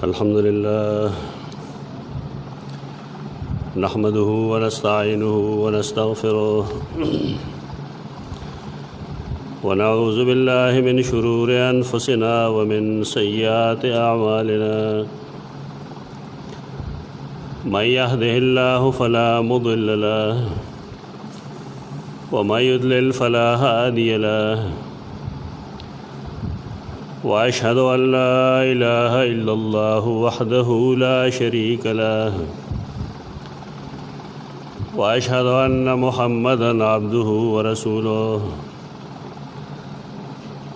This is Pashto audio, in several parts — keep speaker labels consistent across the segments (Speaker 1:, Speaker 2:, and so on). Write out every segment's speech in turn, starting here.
Speaker 1: الحمد لله نحمده ونستعينه ونستغفره ونعوذ بالله من شرور أنفسنا ومن سيئات أعمالنا من يهده الله فلا مضل له ومن يضلل فلا هادي له وأشهد أن لا إله إلا الله وحده لا شريك له وأشهد أن محمدًا عبده ورسوله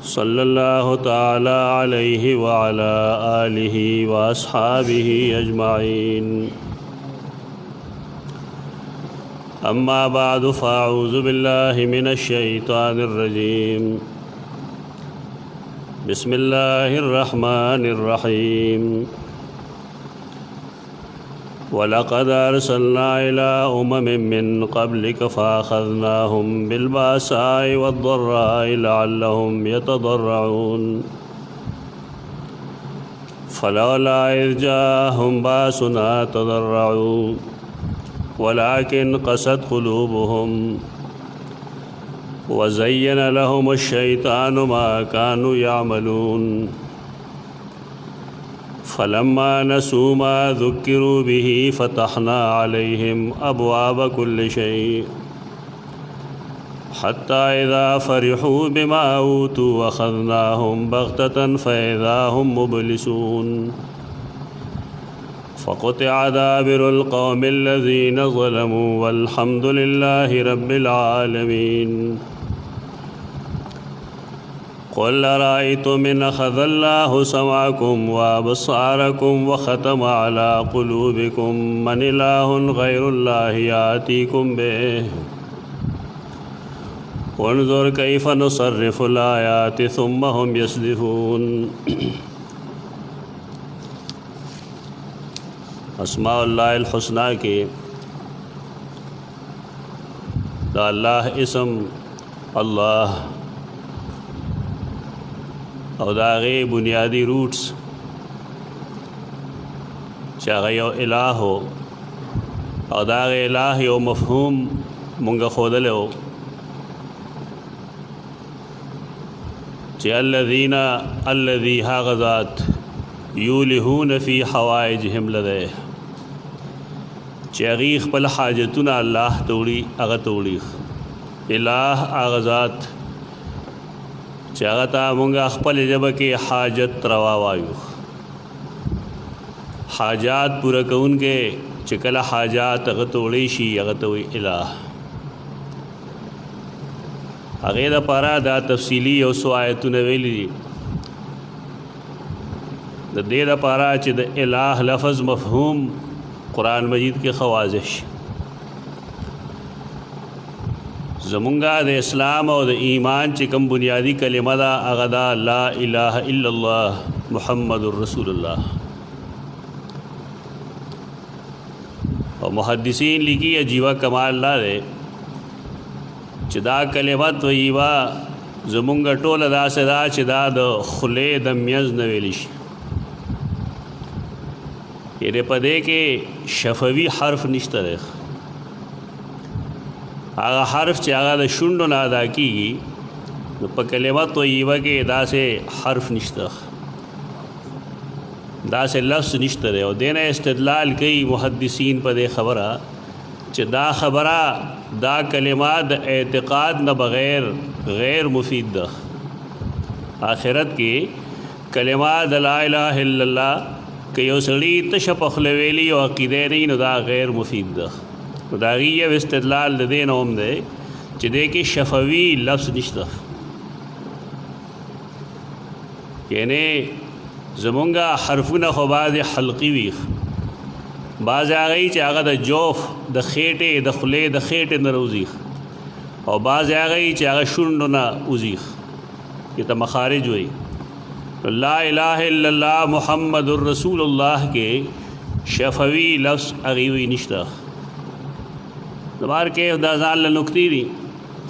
Speaker 1: صلى الله تعالى عليه وعلى آله وأصحابه أجمعين أما بعد فأعوذ بالله من الشيطان الرجيم بسم الله الرحمن الرحيم ولقد أرسلنا إلى أمم من قبلك فأخذناهم بالبأساء والضراء لعلهم يتضرعون فلولا إذ جاءهم بأسنا تضرعوا ولكن قست قلوبهم وزين لهم الشيطان ما كانوا يعملون فلما نسوا ما ذكروا به فتحنا عليهم أبواب كل شيء حتى إذا فرحوا بما أوتوا أخذناهم بغتة فإذا هم مبلسون فقطع دابر القوم الذين ظلموا والحمد لله رب العالمين قل أرأيتم إن أخذ الله سمعكم وأبصاركم وختم على قلوبكم من إله غير الله يأتيكم به وانظر كيف نصرف الآيات ثم هم يصدفون اسماء اللہ الحسنہ کے دا اللہ اسم اللہ او دا غی بنیادی روٹس چاگه یو الہ ہو او دا غی الہ یو مفہوم منگا خودلے ہو چی الذی غذات یولہون فی حوائجہم لدے چی اغیخ پل حاجتون اللہ توڑی اغتوڑی الہ آغذات چی اغتا منگا اخپل جبہ کے حاجت رواوایو حاجات پورا کون کے چکل حاجات اغتوڑی شی اغتوی الہ اغیر پارا دا تفصیلی او سو آیتون ویلی دا دیر پارا چی دا الہ لفظ مفہوم قرآن مجید کے خوازش زمونگا دا اسلام او دا ایمان چی کم بنیادی کلمہ دا اغدا لا الہ الا اللہ محمد الرسول اللہ اور محدثین لکی عجیبہ کمال اللہ دے چی دا کلمہ تو ایوہ زمونگا ٹول دا صدا چی دا دا خلے دا میز نویلش یہ پدے کے شفوی حرف نشتہ دے آغا حرف چی آغا دا شنڈو نا ادا کی گی پا کلمہ طیبہ کے دا سے حرف نشتہ دا سے لفظ نشتہ دے اور دینا استدلال کئی محدثین پا دے خبرہ چی دا خبرہ دا کلمات اعتقاد نہ بغیر غیر مفید دا آخرت کی کلمات لا الہ الا اللہ کہ یو سڑی تشپ اخلویلی و عقیدین دا غیر مفید دا دا غیب استدلال دین اوم دے چی دے کی شفوی لفظ نشتا یعنی زمونگا حرفون خوباد حلقی ویخ بعض هغه چې هغه د جوف د خېټې د خولې د خېټې نه روزي او بعض هغه چې هغه شونډو نه وزي یہ ته مخارج وي لا الہ الا اللہ محمد الرسول اللہ کے شفوی لفظ اغیوی نشتا دبار کے دا ځان له نکتی دي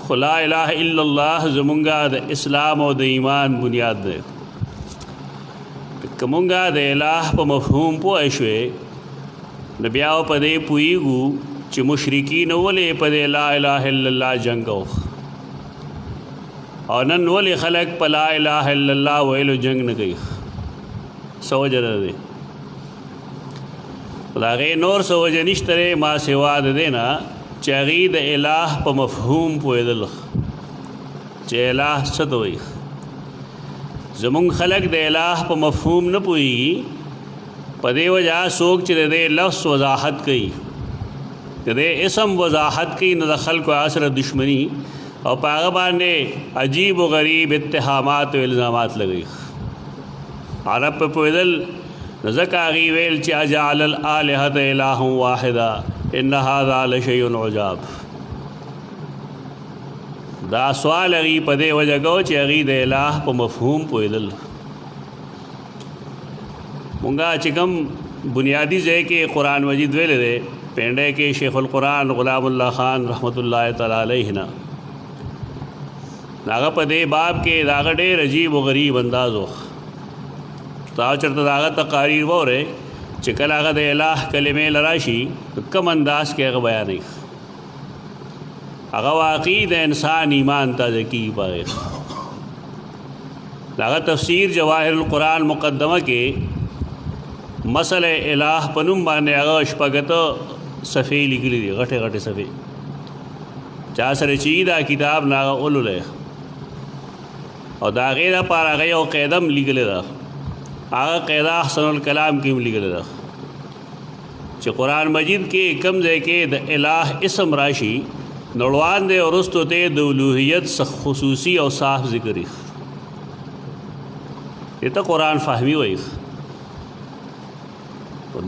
Speaker 1: خو لا الہ الا اللہ زمونږه د اسلام او د ایمان بنیاد دی که مونږه د الہ په مفهوم پوه شوې نو بیا په دې پوهیږو چې مشرکین ولې په دې لا الہ الا اللہ جنګ او نن ولې خلک په لا الہ الا اللہ ویلو جنگ نه کوي څه وجه ده دی د هغې نور څه وجه نشته دی ما سوا د دې نه چې هغې د الہ په مفهوم پوهېدل چې الہ څه ته وایي زمونږ خلک د الہ په مفهوم نه پوهېږي په دې وجه څوک چې د دې لفظ وضاحت کوي د دې اسم وضاحت کوي نو د خلکو سره دشمني او په هغه باندې عجیب و غریب اتهامات او الزامات لګوي عرب په پوهېدل نو ځکه هغې ویل چې اجعل الآلهة إله واحدا ان هذا لشیء عجاب دا سوال هغې په دې وجه کو چې هغې د الہ په مفهوم پوهېدل مونږه چې کوم بنیادی ځای کې قرآن مجید ویلی دی پینډۍ کې شیخ القرآن غلام الله خان رحمت الله تعالی علیه نه هغه په دې باب کې د هغه ډېر عجیب و غریب انداز و تاسو چېرته د هغه تقاریر واورئ چې کله هغه د الہ کلمې له راشي کم انداز کې هغه بیانوي هغه واقعي د انسان ایمان تازه کېږي په هغې د هغه تفسیر جواهر القرآن مقدمه کې مسئله الہ په نوم باندې هغه شپږ صفحې لیکلي دي غټې غټې صفحې چا سره چې دا کتاب نه هغه ولولی او د هغې دپاره هغه یو قاعده هم لیکلې ده هغه قاعده احسن الکلام کې هم لیکلې ده چې قرآن مجید کې کم ځای کې د الہ اسم راشي نړوان دی او وروستو ته د الوهیت خصوصي او صاف ذکر یې ته قرآن فهمي وایي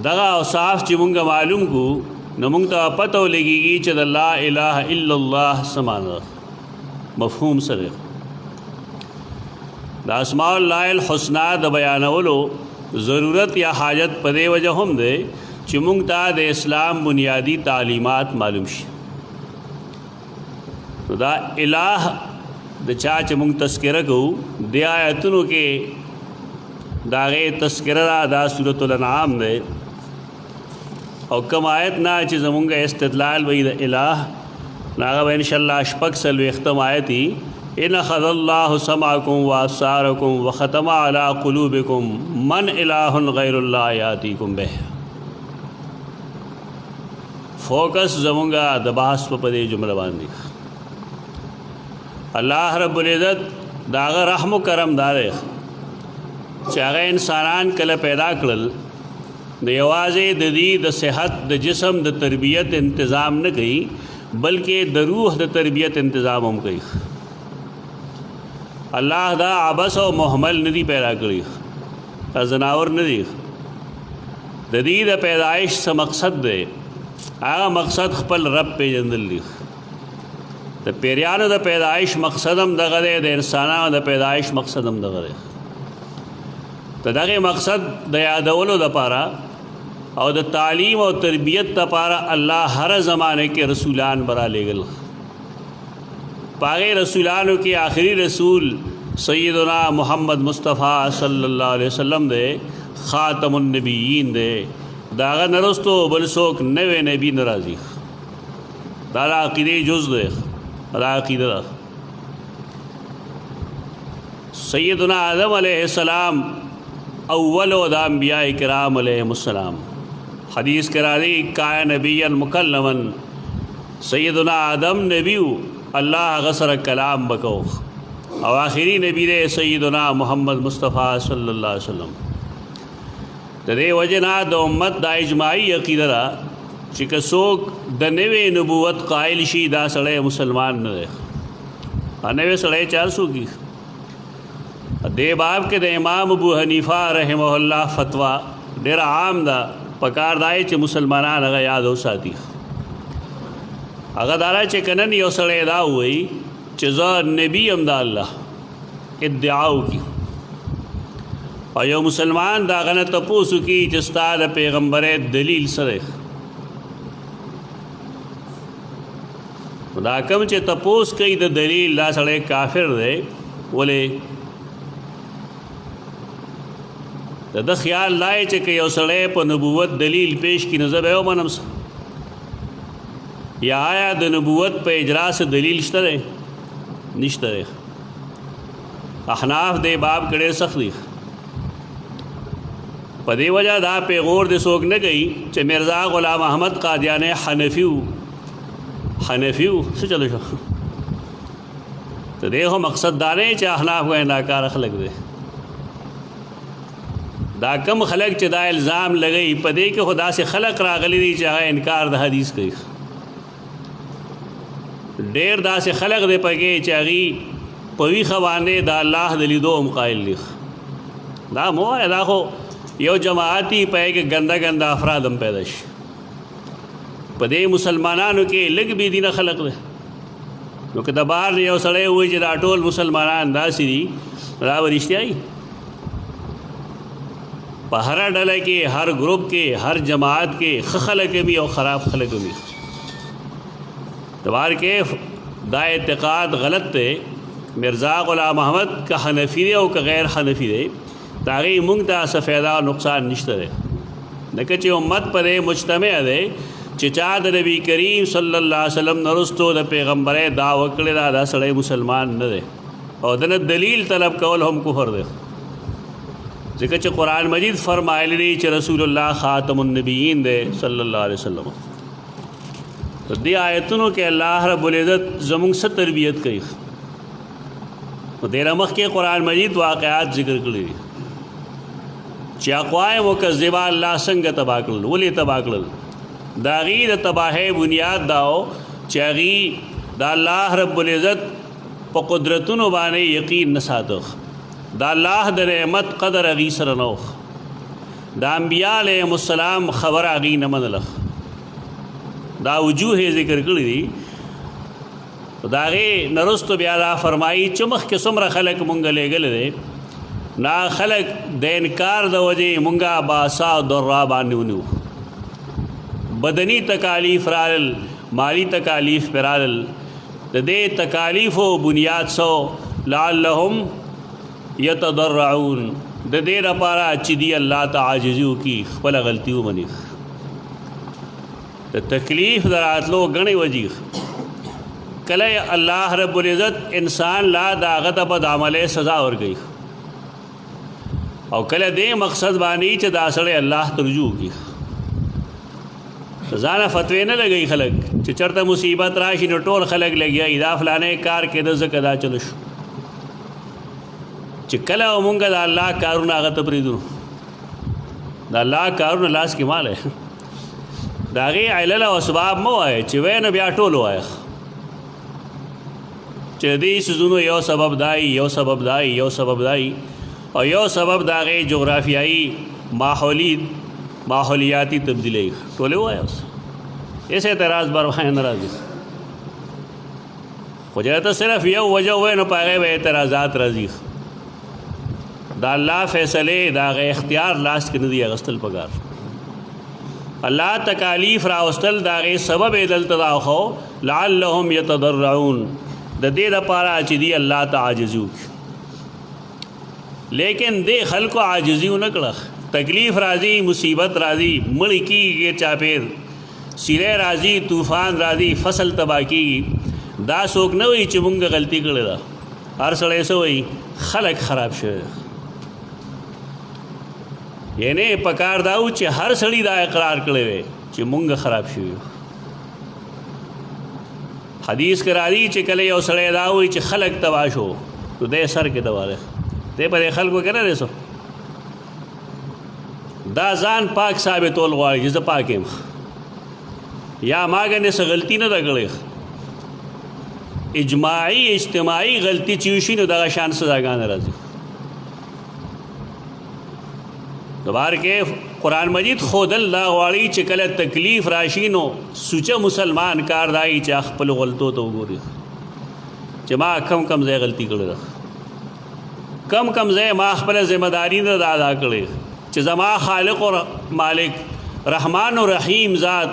Speaker 1: دغه اوصاف چې مونږ معلوم کو نو مونږ ته پته ولګېږي چې د لا الہ الا اللہ څه معنی مفهوم سره د اسماء الله الحسنا د بیانولو ضرورت یا حاجت په دې وجه هم دی چې مونږ ته د اسلام بنیادی تعلیمات معلوم شي نو دا الہ د چا چې مونږ تذکره کوو د آیتونو کې د هغې تذکره دا سورة الانعام دی او کم آیت نه چې زمونږ استدلال وي د الہ هغه به انشاءالله شپږ څلوېښتم آیت وي ان اخذ الله سمعکم وابصارکم وختم علی قلوبکم من الہ غیر اللہ یاتیکم به فوکس زمونږ د بحث په دې جمله باندې الله رب العزت دا هغه رحم و کرم دا دی چې هغه انسانان کله پیدا کړل د یوازې د دې د صحت د جسم د تربیت انتظام نه کوي بلکې د روح د تربیت انتظام هم کوي الله دا عبس او محمل نه دی پیدا کړی ځناور نه دی د دې د پیدایش څه مقصد دی هغه مقصد خپل رب پیژندل دی د پیریانو د پیدایش مقصد هم دغه دی د انسانانو د پیدایش مقصد هم دغه دی د دغه مقصد د یادولو دپاره او د تعلیم او تربیت دپاره الله هر زمانه کې رسولان برا لېږل پاغې رسولانو کې آخری رسول سیدنا محمد مصطفیٰ صلی اللہ علیہ وسلم دے خاتم النبیین دے داغا نرستو بل څوک نوے نبی نرازی دا عقیدے جز دے دا عقیدہ سیدنا آدم علیہ السلام اول و دا انبیاء کرام علیہ السلام حدیث کرا دی کائے نبیا مکلمن سیدنا آدم نبیو اللہ غسر کلام بکو او آخری نبی دے سیدنا محمد مصطفیٰ صلی اللہ علیہ وسلم دے وجنا د امت دا اجماعی عقیدہ دا چې که څوک د نوې نبوت قائل شي دا سړی مسلمان نه دی نوې سړی چار څوک دې باب کې د امام ابو حنیفه رحمه الله فتوا ډېر عام ده پکار دای چې مسلمانان هغه یاد وساتي. هغه دارا چې کنن یو سړی دا وایي چې زه نبی ام د الله ادعا وکړي او یو مسلمان دا غنه تپوس وکړي چې ستا د پیغمبرۍ دلیل سره دا کوم چې تپوس کوي د دلیل دا سړی کافر دی. ولې د خیال لای چې که یو سړی په نبوت دلیل پیش کړي نو زه به یې ومنم یا آیا د نبوت په اجرا سے دلیل شته دی؟ نشته دی. احناف دې باب کړی سخت دی. په دې وجه دا پیغور د څوک نه کوي چې مرزا غلام احمد قادیانی حنفي و څه چلو شو. ته دې مقصد دا نه چې احناف وایي ناکار خلک دی. دا کم خلق چې دا الزام لګئی په دې کې خدا سے خلق راغلی دي چې هغه انکار د حدیث کوي. ډېر داسې خلق دی پکې چې هغې په ویښه باندې د الله د لیدو هم قایل دي. دا مو وایه دا خو یو جماعتي په کې ګنده ګنده افراد هم پیدا شي. په دې مسلمانانو کې لږ بې دینه خلق دی. نو که د بهر یو سړی ووایي چې دا ټول مسلمانان داسې دي دا به رښتیا وي؟ په هر ډله کې هر ګروپ کې هر جماعت کې ښه خلک وي او خراب خلک وي. دوار کې دا اعتقاد غلط دی. مرزا غلام احمد که حنفي دی او که غیر حنفي دی د هغې مونږ ته څه فایده او نقصان نشته دی. ځکه چې امت پرې مجتمع دی چې چا د نبي کریم صلی الله علیه وسلم نه وروستو د پیغمبرۍ دعوه کړې ده دا سړی مسلمان نه دی او د نه دلیل طلب کول هم کفر دی. ځکه چې قرآن مجید فرمایلی دی چې رسول الله خاتم النبیین دی صلی الله علیه وسلم. دې آیتونو کې الله رب العزت زموږ څه تربیت کوي. دې مخکې قرآن مجید واقعات ذکر کړي دي چې اقوام مکذبه الله څنګه تباه کړل. ولې تباه کړل؟ د هغې د تباهۍ بنیاد دا و چې هغې د الله رب العزت په قدرتونو باندې یقین نه ساته. د الله د نعمت قدر هغې سره نه و. د انبیا علیهم السلام خبره هغې نه منله. دا وجوه ذکر کړي دي. د هغې نه وروستو بیا دا فرمایي چې مخکې څومره خلک مونږ لېږلی دی نا خلق د انکار د وجې مونږه باسا او ضرا باندې ونیو. بدنی تکالیف رالل، مالی تکالیف پر رالل. د دې تکالیفو بنیاد سو لعلهم یتضرعون د دې لپاره چې دی الله ته عاجزي وکړي خپله غلطي ومني. د تکلیف د راتلو ګڼې وجې کله الله رب العزت انسان لا د هغه ته بد عملۍ سزا ورکوي او کله دې مقصد باندې چې دا سړی الله ته رجوع وکړي. ځانه فتوی نه لګوي خلک چې چېرته مصیبت راشي نو ټول خلک لګیایي دا فلانی کار کېده ځکه دا چلو شو. چې کله مونږ د الله کارونه هغه ته پرېږدو د الله کارونه لاس کې مال دی د هغې علل او اسباب مه وایه چې وایه نو بیا ټول ووایه چې دې څیزونو یو سبب دای یو سبب دای یو سبب دای او یو سبب د هغې جغرافیایي ماحولیاتي تبدیلی ټولې ووایه. اوس هېڅ اعتراض بر باندې نه راځي خو چې ته صرف یو وجه ووایې نو په هغې به اعتراضات راځي. د الله فیصلې د هغې اختیار لاس کې نه دي اخیستل پکار. الله تکالیف راوستل د هغې سبب یې دلته دا خو لعلهم یتضرعون د دې لپاره چې دی الله ته عاجزي وکړي. لیکن دې خلکو عاجزي ونه کړه. تکلیف راځي، مصیبت راځي، مړی کېږي چاپېر، سیلۍ راځي، طوفان راځي، فصل تباه کېږي. دا څوک نه وایي چې مونږ غلطي کړې ده. هر سړی څه وایي؟ خلک خراب شوی. یعنی پکار دا و چې هر سړي دا اقرار کړی وی چې مونږ خراب شوي. حدیث کې راځي چې کله یو سړی دا وایي چې خلک تباه شو نو دی سر کې تباه دی. دی په دې خلکو کې نه دی څه دا ځان پاک ثابتول غواړي چې زه پاک یم یا ما ګنې څه غلطي نه ده کړې. اجماعي اجتماعي غلطي چې وشي نو دغه شان سزاګانې راځي. دوباره کې قرآن مجید خودل دا غواړي چې کله تکلیف راشي نو سوچه مسلمان کار دای چې خپل غلطو ته وګوري چې ما کم ځای غلطي کړې ده، کم ځای ما خپل ذمہ داری نه ادا کړې چې زما خالق او مالک رحمان و رحیم ذات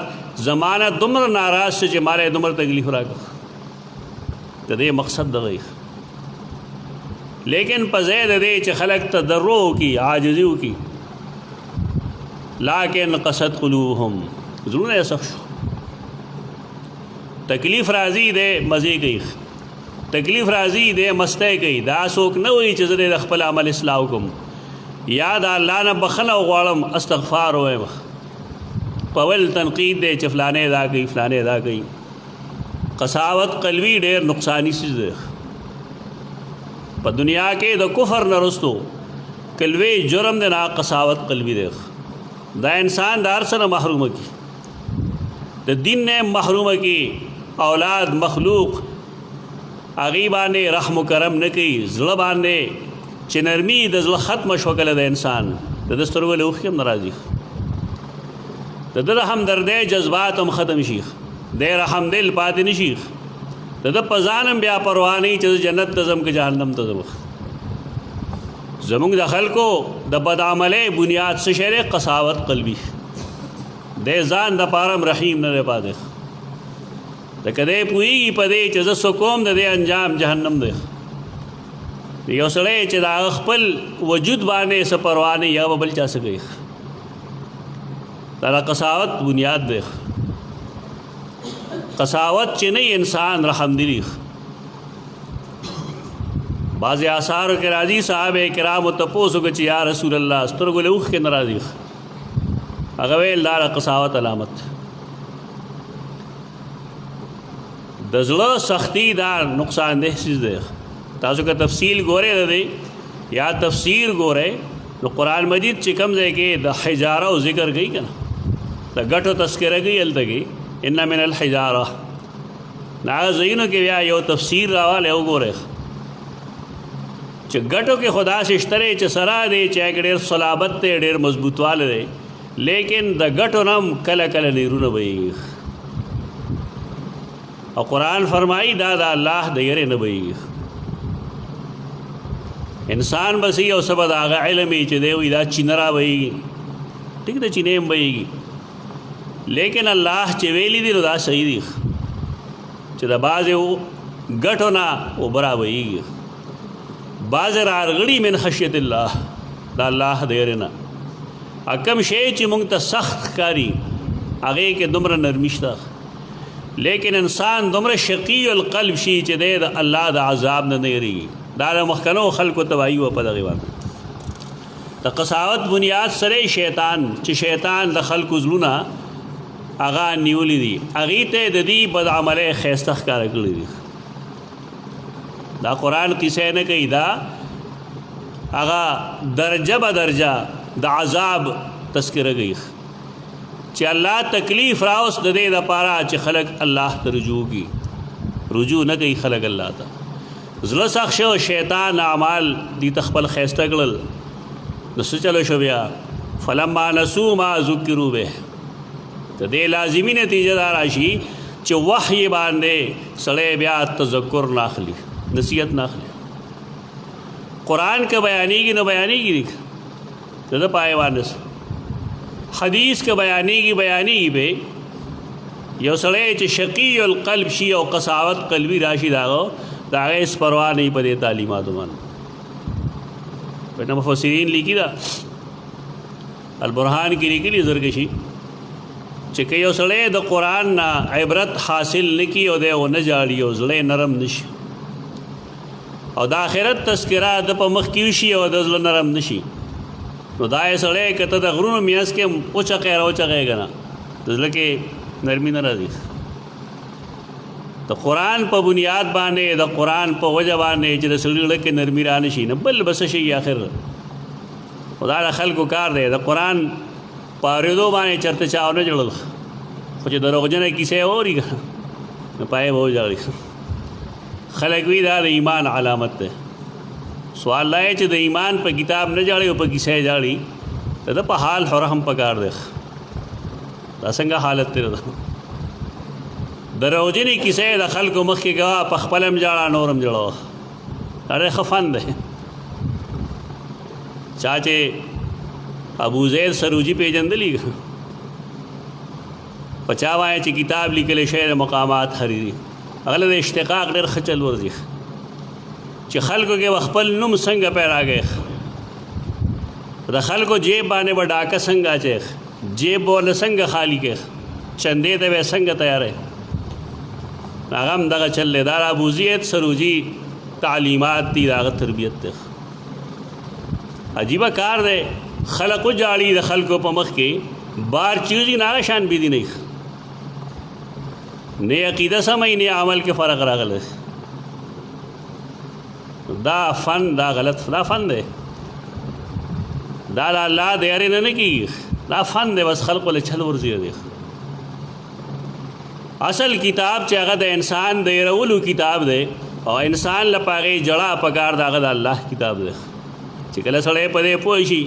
Speaker 1: زمانہ دومره ناراض چې ماره دومره تکلیف راکړه. د دې مقصد دغه لیکن په ځای د دې چې خلق تضرع کی عاجزي وکي لیکن قصد قلوبهم زړونه یې سخت شو. تکلیف راځي دی مزې کوي، تکلیف راځي دی مستی کوي. دا څوک نه وایي چې زه د خپل عمل اصلاح وکړم یا د الله نه بخښنه وغواړم استغفار ووایم. پول تنقید دی چې فلانې دا کوي فلانې دا کوي. قساوت قلبي ډېر نقصانی څیز دی. په دنیا کې د کفر نه رستو کلوی جرم دی نه قساوت قلبي دی. دا انسان د هر څه نه محرومه کی، د دین نه محرومه کی. اولاد مخلوق هغې باندې رحم و کرم نه کوي، زړه باندې چې نرمي د زړه ختمه شوه کله د انسان د ده سترګو له اوښکې هم نه راځي، د ده د همدردۍ جذبات هم ختم شي، دی رحم دل پاتې نه شي، د ده په ځان هم بیا پروا نه وي چې زه جنت ته ځم که جهنم ته ځم. زمونږ د خلکو د بدعملۍ بنیاد څه شی دی؟ قساوت قلبي. دی ځان د پاره هم رحیم نه دی پاتې، لکه دی پوهېږي په دې چې زه څه کوم د دې انجام جهنم دی. یو سړی چې د هغه خپل وجود باندې څه پروا نه یا به بل چا څه کوي، دا د قساوت بنیاد دی. قساوت چې نه انسان رحم دلی. بعض آثارو کې راځي صحابه کرامو تپوس وکړه چې یا رسول الله سترګو له اوښکې نه راځي، هغه ویل دا د قساوت علامت. د زړه سختی دا نقصان ده څیز دی. تاسو که تفصیل ګورئ د دې یا تفسیر ګورئ نو قرآن مجید چې کوم ځای کې د حجاره او ذکر کوي که نه د ګټو تذکره کوي هلته کې ان من الحجاره، د هغه ځایونو کې بیا یو تفسیر راوالی وګورئ چې ګټو کې خدا سے شته دی چې سره دی چې هغه ډېر صلابت دی ډېر مضبوطوالی دی، لیکن د ګټو نه هم کله کله نیرونه بهیږي. او قرآن فرمایي دا د الله د یرې نه بهیږي. انسان بس یو څه به د هغه علم یې چې دی وایي دا چینه را بهیږي، ټیک ده چینې هم بهیږي، لیکن الله چې ویلي دي نو دا صحیح دي چې د بعضې ګټو نه اوبه را بهیږي. بعضې راغړي من خشیت الله د الله د یرې نه. کم شی چې موږ ته سخت ښکاري هغې کې دومره نرمي شته، لیکن انسان دومره شقی القلب شي چې دی د الله د عذاب نه نه یریږي. دا د مخکنو خلکو تباهي وه په دغې باندې. د قساوت بنیاد سره شیطان چې شیطان د خلکو زړونه هغه نیولي دي، هغې ته د دې بدعملۍ ښایسته ښکاره کړي دي. دا قرآن قصه نه کوي، دا هغه درجه به درجه د عذاب تذکره کوي چې الله تکلیف راوست د دې دپاره چې خلک الله ته رجوع کړي. رجوع نه کوي خلک الله ته، زړه سخت شو، شیطان اعمال دي ته خپل ښایسته کړل، نو څه چلو شو بیا فلما نسوا ما ذکروا به. د دې لازمي نتیجه دا راشي چې وحی باندې سړی بیا تذکر نه اخلي، نصیحت نه اخلي. قرآن که بیانېږي نو بیانېږي د ده پای باندې، حدیث که بیانېږي به یو سړی چې شقی القلب شي او قساوت قلبي راشي د هغه هېڅ پروا نه وي په دې تعلیماتو باندې. مفسرین لیکي دا البرهان کې لیکلي زرکشي چې که یو سړی د قرآن نه عبرت حاصل نه کړي او دی ونه جاړي او زړه نرم نه شي او د آخرت تذکره د په مخ کې وشي او د زړه نرم نه شي، نو دا یې سړی که ته د غرونو میانځ کې وچغې راوچغې که نه د زړه کې نرمي نه راځي. د قرآن په بنیاد باندې د قرآن په وجه باندې چې د سړي زړه کې نرمي را نه شي نه بل به څه شي آخر. خو دا د خلکو کار دی د قرآن په اورېدو باندې چېرته چا ونه جوړل، خو چې دروغجنه کیسې اوري که نو پای به وژاړي. خلک وي دا د ایمان علامت دی. سوال دا چې د ایمان په کتاب نه جاړي او په کیسې جاړي د په حال رحم پکار دی. دا څنګه حالت دی د روجنې کیسې د خلکو مخکې کوه، په خپل هم جاړه نورم جوړوه. دا ډېر ښه فن دی. چا چې ابو زید سروجي پیژندلی په چا باندې چې کتاب لیکلی شوی د مقامات حریري، هغه له د اشتقاق ډېر ښه چل ورځي چې خلکو کې خپل نوم څنګه پیدا کوي، د خلکو جیب باندې به ډاکه څنګه اچوي، جیب به څنګه خالی کوي، چندې ته به څنګه تیاری. هغه هم دغه چل دی. دا ابو زید سروجي تعلیمات دي، د هغه تربیت دی. عجیبه کار دی. خلق جاړي د خلکو په مخ کې بار چیزی نه شان بيدی نه عقیده سمې نه عمل کې فرق راغلی. دا فن دا غلط دا فن دی. دا الله د یاري نه کیږي. دا فن دی، بس خلق له چل ورځي دی. اصل کتاب چې هغه د انسان د يرولو کتاب دی او انسان لپاره جړه پکار دا هغه د الله کتاب دی چې کله سړی په دې پوه شي،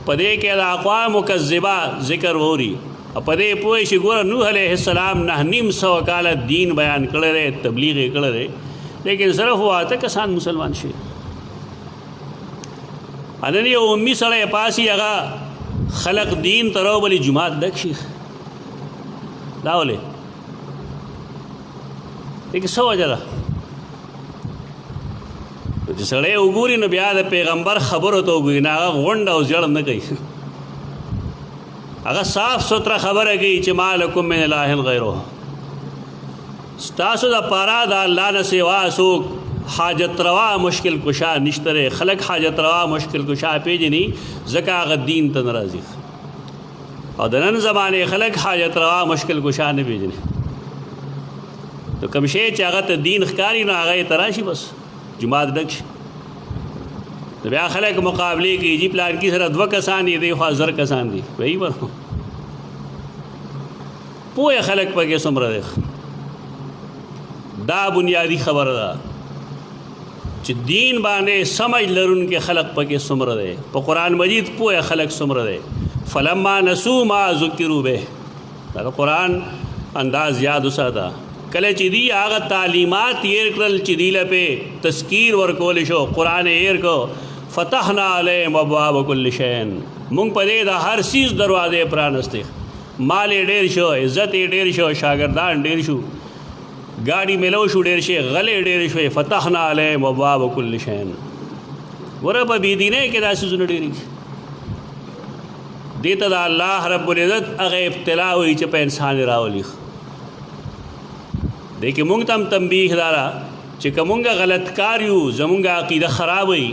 Speaker 1: په دې کې د اقوام مکذبه ذکر ووري، په دې پوه شي ګوره نوح علیه السلام 950 کاله دین بیان کړی دی، تبلیغ یې کړی دی، لیکن صرف واته کسان مسلمان شي. انن یو امي سړی پاسي هغه خلق دین ترو بلی جماعت ډک شي. دا ولې یک څه وجه ده چې سړی وګوري نو بیا د پیغمبر خبرو ته وګوري، نه هغه غونډ او زیړ نه کوي، هغه صاف ستره خبره کوي چې ما لکم من اله غیره. ستاسو د پاره د الله نه سوا څوک حاجت روا مشکل کشا نشته. خلق حاجت روا مشکل کشا پیژني ځکه هغه دین ته ناراضي، او د نن زمانه خلق حاجت روا مشکل کشا نه پیژني. تو کوم شی چې هغه ته دین ښکاري نو هغه تراشي بس جماعت ډک شي. بیا خلک مقابله کوي جی پلان کې سره 2 کسان دي خو 1000 کسان دي. وایي ورو پوهه خلک پکې څومره دي. دا بنیادی خبره ده چې دین باندې سمجھ لرونکي خلق پکې څومره دي. په قرآن مجید پوهه خلک څومره دي. فلما نسوا ما ذکروا به، دا قرآن انداز یاد وساته. کله چې دی هغه تعلیمات یې کړل چې دی لپاره تذکیر ورکول شو، قرآن یې کو فتحنا علیهم ابواب کل شیء، مونږ په دې د هر چیز دروازې پرانستې، مال ډېر شو، عزت ډېر شو، شاګردان ډېر شو، گاڑی ملو شو ډېر شي، غلې ډېر شوې. فتحنا علیهم ابواب کل شیء. ور په بيدینه کې داسې زونه ډېری دې ته د الله رب العزت هغه ابتلا وي چې په انسان راولي. دیکھ مونږ تم تنبیه دارا چې کومګه غلط کار یو زمونږه عقیده خراب وي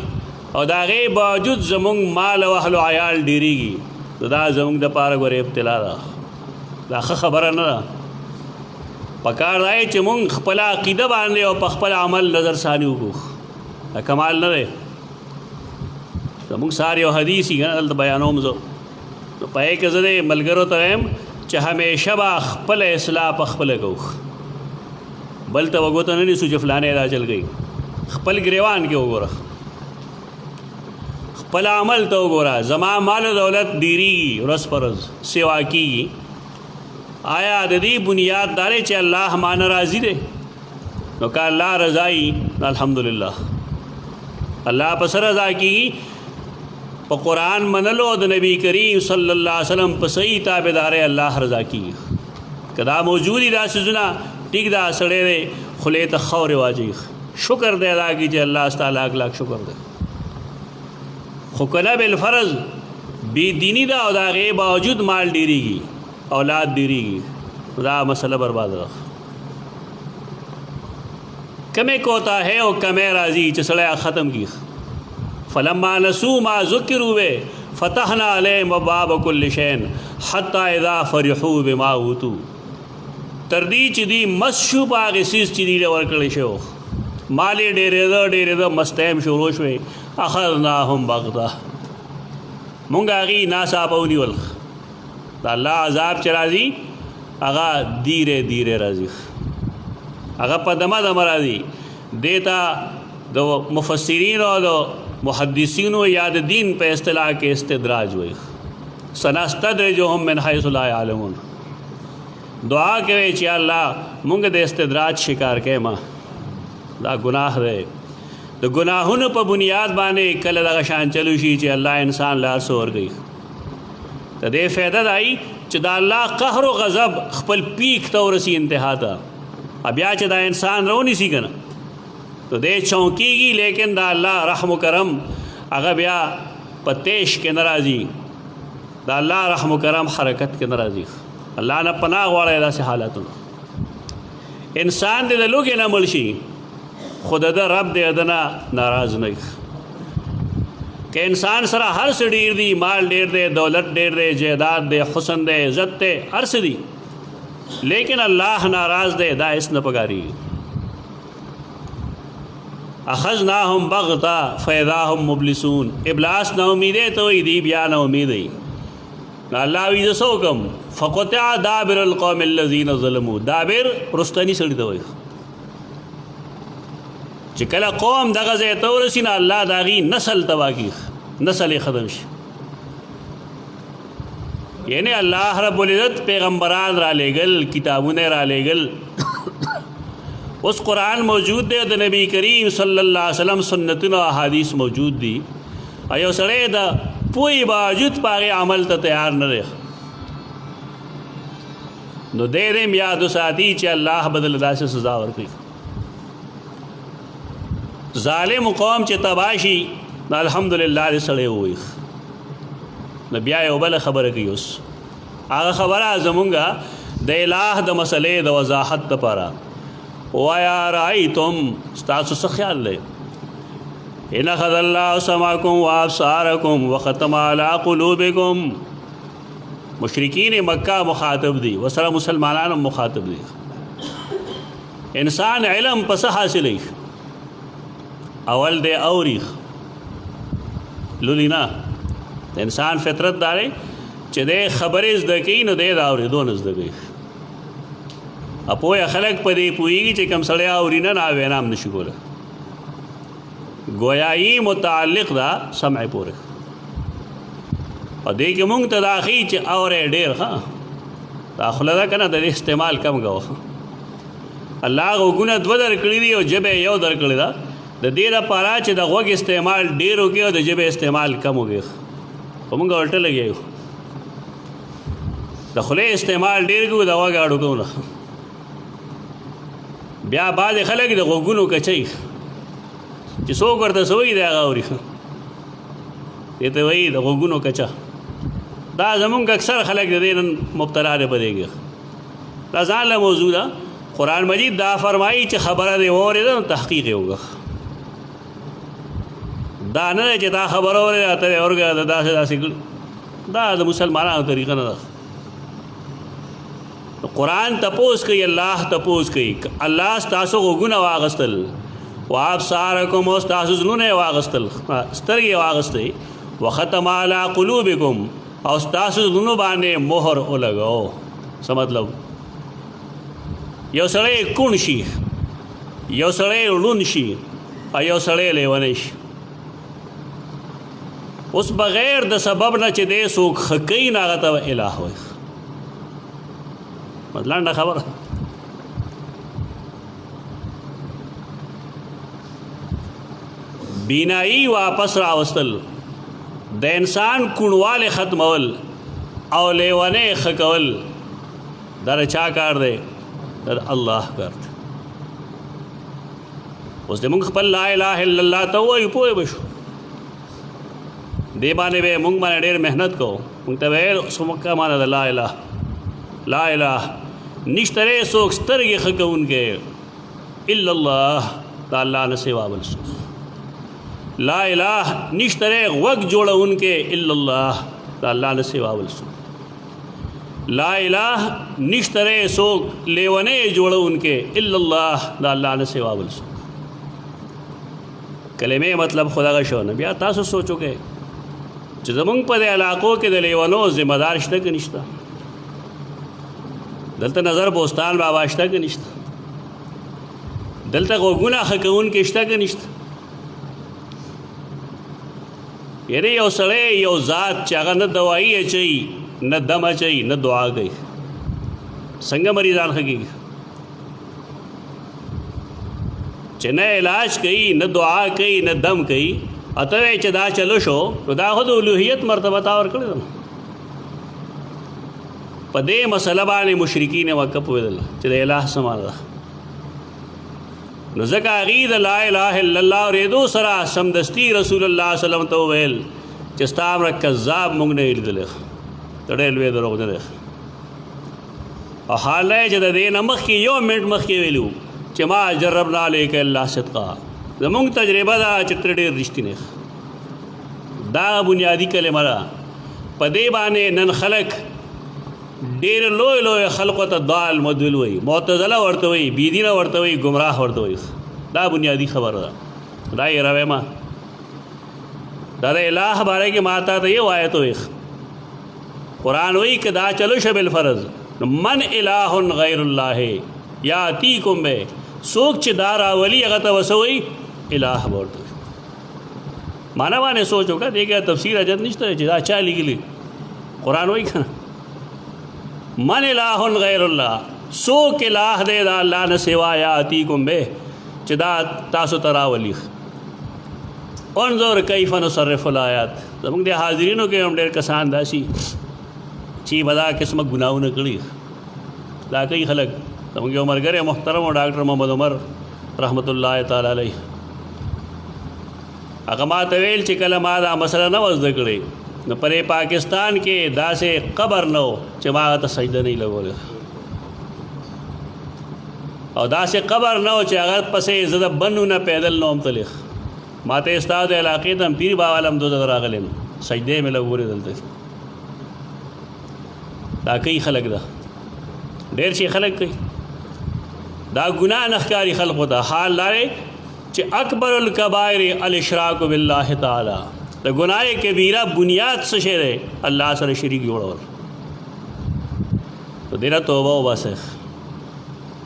Speaker 1: او دا غي باوجود زمونږ مال او اهل عیال ډیریږي، دا زمونږ د پاره غوړې ابتلا ده. دا خبره نه ده. پکار راي چې مونږ خپل عقیده باندې او خپل عمل نظر ثاني وکړو. کمال نه ده. زمونږ ساری او حدیثي غل بیانوم زه پای کې زده ملګرو ته هم چې همیشه با خپل اصلاح خپل کوو، بل ته وګوته نه نیسو چې فلانه دا چل گئی. خپل گریوان کې وګوره، خپل عمل ته وګوره. زما مال و دولت ډیریږي ورځ پر ورځ سیوا کیږي، آیا د دې بنیاد دارې چې الله مان راضي دی؟ نو که الله رضایي الحمدلله. الله پس رضا کیږي په قرآن منلو د نبی کریم صلی الله علیه وسلم په صحیح تابعداري الله رضا کیږي. کدا موجودی دا سزنا ٹھیک دا سڑے دے خلے تا خور واجی شکر دے ادا کیجئے اللہ تعالیٰ لاکھ شکر دے. خکنا بالفرض بی دینی دا او دا غیب باوجود مال ڈیری گی، اولاد ڈیری گی، دا مسئلہ برباد رکھ. کمے کوتا ہے او کمے راضی چسڑے ختم کی. فلما نسوا ما ذکروا به فتحنا علیہم ابواب کل شیء حتی اذا فرحوا بما اوتوا. تردی چې دی مسشو باغ سیس چې دی ورکړی شو، مالی ډېرېده مستیم شروع شوې. اخذناهم بغته، مونږ هغې ناڅاپه ونیول. د الله عذاب چې راځي هغه دیره دیره راځي، هغه په دمه دمه راځي. دې ته د مفسرینو او د محدثینو یا د دین په اصطلاح کې استدراج وایي. سنستدرجهم من حیث لا یعلمون. دعا کوي چې الله مونږ د استدراج شکار کې ما دا گناہ دی. د گناهونو په بنیاد باندې کله دغه شان چلو شي چې الله انسان لار سور گئی. ته دې فایده دای چې دا الله قهر او غضب خپل پیک ته ورسی انتها ته بیا چې دا انسان رونی سی کنه تو دې چونکیږي، لیکن دا الله رحم و کرم هغه بیا پتیش کې ناراضي. دا الله رحم و کرم حرکت کې ناراضي. الله نه پناه غواړي داسې حالاتونو. انسان دې د لوګي نه مړ شي، خود د رب دې ادنا ناراض نه. کہ انسان سره هر څه ډیر دی، مال ډیر دی، دولت ډیر دی، جائیداد دی، حسن دی، عزت دی، هر څه دی، لیکن الله ناراض دی. دا اس نه پکاري. اخذناهم بغتا فاذا هم مبلسون. ابلاس نا امیدے تو دی بیا نا امیدی. الله وی زسو کم فقطع دابر القوم الذين ظلموا. دابر رستنی سړی دی چې کله قوم دغه ځای ته ورسي نه الله داغي نسل تواږي، نسل ختم شي. یعنی الله رب العزت پیغمبران را لېږل، کتابونه را لېږل. اوس قرآن موجود دی، د نبی کریم صلی الله علیه وسلم سنتونه او احادیث موجود دي. ایو سړی د پوی باوجود پاغه عمل ته تیار نه دی، نو دې یاد ساتي چې الله بدل داسې سزا ورکړي. ظالم قوم چې تباشي الحمدلله دې سړی ووي. نو بیا یو بل خبره کوي. اوس هغه خبره زمونږه د الٰه د مسلې د وضاحت لپاره وایا رأیتم ستاسو څه خیال دی؟ ان اخذ الله سمعکم وابصارکم وختم علی قلوبکم. مشرکین مکہ مخاطب دی، وسره مسلمانان مخاطب دی. انسان علم پس حاصلی اول دے اوریخ لولینا. انسان فطرت دارے چې دے خبرې زده کوي نو دے دا اورېدو نه زده کوي. اپوی خلق پا دی پوئیگی چه کم سڑیا اورینا نا وینام نشی کولا. گویایی متعلق دا سمع پورک اور دیکھ مونگ تداخی چه اورے دیر خواہ دا خلدہ کنا دا استعمال کم گو. اللہ غو گنہ دو در کردی دی و جب یو در کردی دا دیر پارا چه دا غوگ استعمال دیر ہو گیا و دا جب استعمال کم ہو گیا. و مونگا الٹا لگیا یو دا خلے استعمال دیر کو دا غوگ آڑو کون رکھ. بیا بعد خلک د غوګونو کچي چې څوک ورته سوي دی هغه اوري. دې ته وایي د غوګونو کچا. دا زمونږ اکثر خلک د دې نن مبتلا دی پدېږي. دا ځان له موضوع ده. قرآن مجید دا فرمایي چې خبره دې واورېده نو تحقیق یې وکړه. دا نه چې دا خبره واورېده ته یې ورګه داسې داسې کړي. دا د مسلمانانو طریقه نه ده. قرآن تپوس کوي، الله تپوس کوي. الله ستاسو غوږونه واغستل، وابصارکم او ستاسو زړونه واغستل، سترګې واغستې، وختم علی قلوبکم او ستاسو زړونو باندې مهر ولګاو. څه مطلب؟ یو سړی کون شي، یو سړی ړوند شي او یو سړی لیونی شي. اوس بغیر د سبب نه چې دی څوک ښه کوي نو هغه ته الٰه وایي. مطلب خبر بینائی واپس راوستل، د انسان کونواله ختمول او لیوانه خکول در چا کار دی؟ در الله کار دی. اوس د مونږ خپل لا اله الا الله ته وایو پوه بشو. دی باندې به مونږ باندې ډېر محنت کوو. مونږ ته ویل سمکه معنی د لا اله لا الہ نشترے سوک سترگی خکون کے الا اللہ دا اللہ نے سوا بل سو. لا الہ نشترے وق جوڑا ان کے الا اللہ دا اللہ نے سوا بل سو. لا الہ نشترے سوک لیونے جوڑا ان کے الا اللہ دا اللہ نے سوا بل سو. کلمے مطلب خدا کا شو نبی تاسو سوچو کہ زمونږ په دې علاقو کې د لیونو ذمہ دار شته که نشته؟ دلته نظر بوستان بابا شته که نشته؟ دلته غوږونه ښه کوونکي شته که نشته؟ یعنی یو سړی یو ذات چې هغه نه دوايي اچوي نه دم اچوي نه دعا کوي څنګه مریضان ښه کېږي چې نه علاج کوي نه دعا کوي نه دم کوي اته چې دا چلو شو نو دا خو د الوهیت مرتبه تا ورکړې ده په دې مسله باندې مشرکین مکه پوهېدل چې د الٰه څه معنی ده نو ځکه هغې د لا اله الا الله اورېدو سره سمدستي رسول الله صلی الله علیه وسلم ته وویل چې ستا هغه کذاب موږ نه یې لیدلی ته ډېر لوی دروغجن دی او حال دی چې د دې نه مخکې یو منټ مخکې ویلي وو چې ما جربنا علیک الا صدقا زمونږ تجربه ده چې ته ډېر رښتینی دا بنیادي کلمه ده په دې باندې نن خلک ډېر لوی لوی خلقو ته ضال مدل وایي معتزله ورته وایي بېدینه ورته وایي ګمراه ورته وایي دا بنیادي خبره ده دا یې رویمه دا د الٰه باره کې ما تا ته یو آیت وایي قرآن وایي که دا چلو شه بالفرض من الٰه غیر الله یاتیکم به څوک چې دا راولي هغه ته څه وایي الٰه به ورته وایي معنی باندې سوچ وکړه دې کې تفسیر اجت نشته چې دا چا لیکلي قرآن وایي که من الٰه غیر الله څوک الٰه دی دا الله نه سوا یاتیکم به چې دا تاسو ته راولي انظر کیف نصرف الآیات زموږ د حاضرینو کې هم ډېر کسان داسي چې به دا قسمه ګناهونه کړي دا کوي خلک زموږ یو ملګری محترم او ډاکټر محمد عمر رحمت الله تعالی علیه هغه ما ته ویل چې کله ما دا مسله نه وه زده کړې نو پرې پاکستان کې داسې قبر نه و چې ما هغه ته سجده نه لګولې او داسې قبر نه و چې هغه پسې زه د بنو نه پیدل نه وم تللی ما ته ستا د علاقې ته پیر بابا علم دو ته راغلی یم سجدې مې لګولې دلته دا کوي خلک ده ډېر شي خلک کوي دا ګناه نه ښکاري خلقو ته حال دا دی چې اکبر الکبائر الاشراک بالله تعالی د ګناه کبیره بنیاد څه شی دی الله سره شریک جوړول نو دې نه توبه وباسئ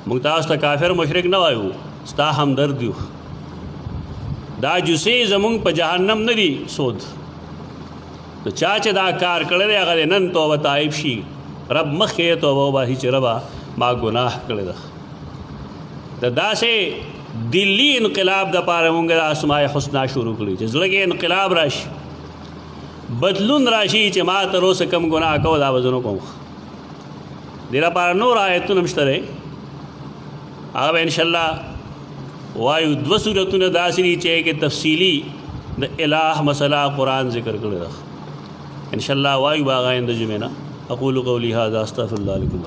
Speaker 1: موږ تاسو ته کافر مشرک نه وایو ستا همدرد یو دا جوسې زمونږ په جهنم نه دي سود نو چا چې دا کار کړی دی هغه نن توبه تایب شي رب مخکې توبه وباسي چې ربه ما ګناه کړی ده د داسې دلی انقلاب دپاره مونږ د اسماء حسنا شروع کړي چې زړه کې انقلاب راشي بدلون راشي چې ما تر اوسه کم ګناه کوو دا به زه نه کوم دې لپاره نور آیتونه هم شته دی هغه به انشاءالله وایو دوه صورتونه داسې دي چې کې تفصیلي د الٰه مسله قرآن ذکر کړی ده انشاءالله وایو به هغه آینده جمعې نه اقول قولي هذا استغفر الله لكم